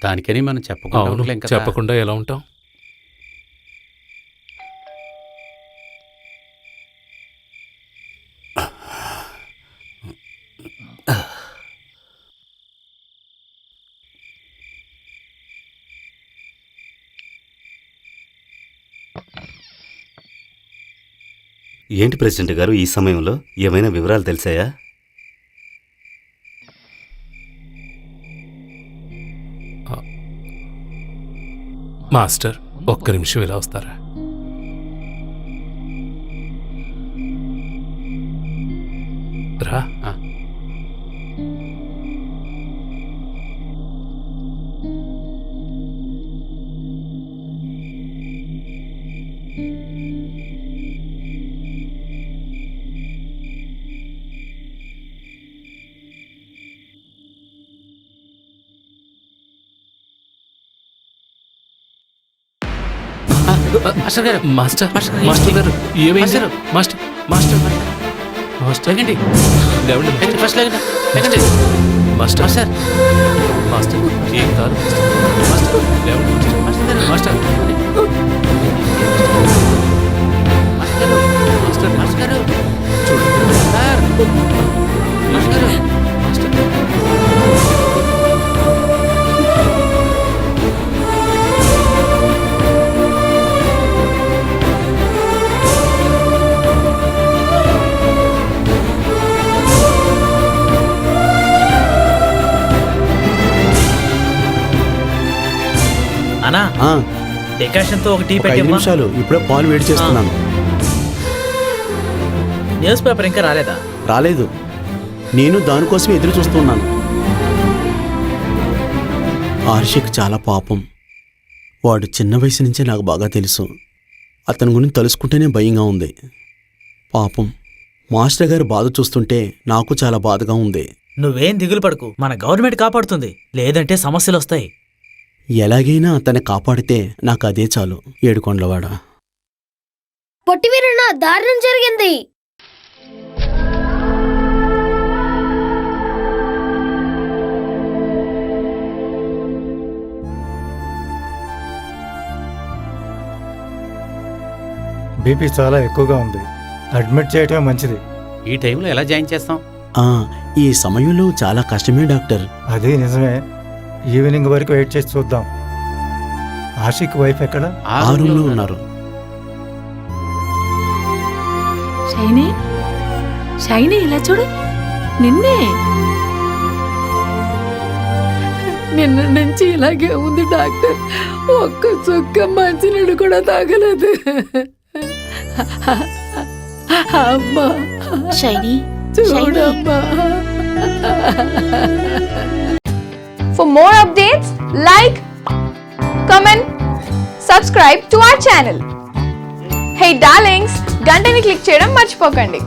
దానికని మనం చెప్పకుండా అవును, ఉండలేం కదా. చెప్పకుండా ఎలా ఉంటాం? ఏంటి ప్రెసిడెంట్ గారు, ఈ సమయంలో ఏమైనా వివరాలు తెలిసాయా? మాస్టర్, ఒక్క నిమిషం ఇలా వస్తారా? రా. ఆ. మాస్టర్ గారు, మాస్టర్, మాస్టర్ గారు, మాస్టర్ గారు, ఏమైంది? మాస్టర్. మాస్టర్, మాస్టర్, మాస్టర్, లేకండి, లేవండి మాస్టర్. ఫస్ట్ లేకండి, లేకండి. మాస్టర్, మాస్టర్, మాస్టర్, ఏం కాదు మాస్టర్. లేవండి మాస్టర్. మాస్టర్ గారు, మాస్టర్, మాస్టర్ గారు, మాస్టర్, మాస్టర్ గారు, చూడండి సార్, మాస్టర్ గారు. మాస్టర్. అన్నా ఆ, డికాషన్ తో ఒక టీ ఒక 5 పెట్టి నిమిషాలు, ఇప్పుడే పాలు వేడి చేస్తున్నాను. న్యూస్ పేపర్ ఇంకా రాలేదా? రాలేదు, నేను దానికోసమే ఎదురు చూస్తున్నాను. ఆర్షిక్ చాలా పాపం. వాడు చిన్న వయసు నుంచే నాకు బాగా తెలుసు. అతని గురించి తలుసుకుంటేనే భయంగా ఉంది. పాపం, మాస్టర్ గారు బాధ చూస్తుంటే నాకు చాలా బాధగా ఉంది. నువ్వేం దిగులు పడకు, మన గవర్నమెంట్ కాపాడుతుంది, లేదంటే సమస్యలు వస్తాయి. ఎలాగైనా అతన్ని కాపాడితే నాకు అదే చాలు. ఏడుకొండలవాడ. పొట్టివీరన్న దారుణం జరిగింది. బీపీ చాలా ఎక్కువగా ఉంది. అడ్మిట్ చేయటమే మంచిది. ఈ టైంలో ఎలా జాయిన్ చేస్తాం? ఆ, ఈ సమయంలో చాలా కష్టమే డాక్టర్. అది నిజమే. ఈవినింగ్ వరకు వెయిట్ చేసి చూద్దాం. ఆషిక్ వైఫ్ ఎక్కడ? ఆ ఆ రూమ్లో రూమ్లో ఉన్నారు. ఉన్నారు. షైనీ, షైనీ ఇలా చూడు, నిన్నే. నిన్న నుంచి ఇలాగే ఉంది డాక్టర్. ఒక్క చుక్క మంచినీళ్ళు కూడా తాగలేదు. అమ్మా, షైనీ, చూడమ్మా. For more updates, like, comment, subscribe to our channel. Hey darlings, గంటని click చేయడం మర్చిపోకండి.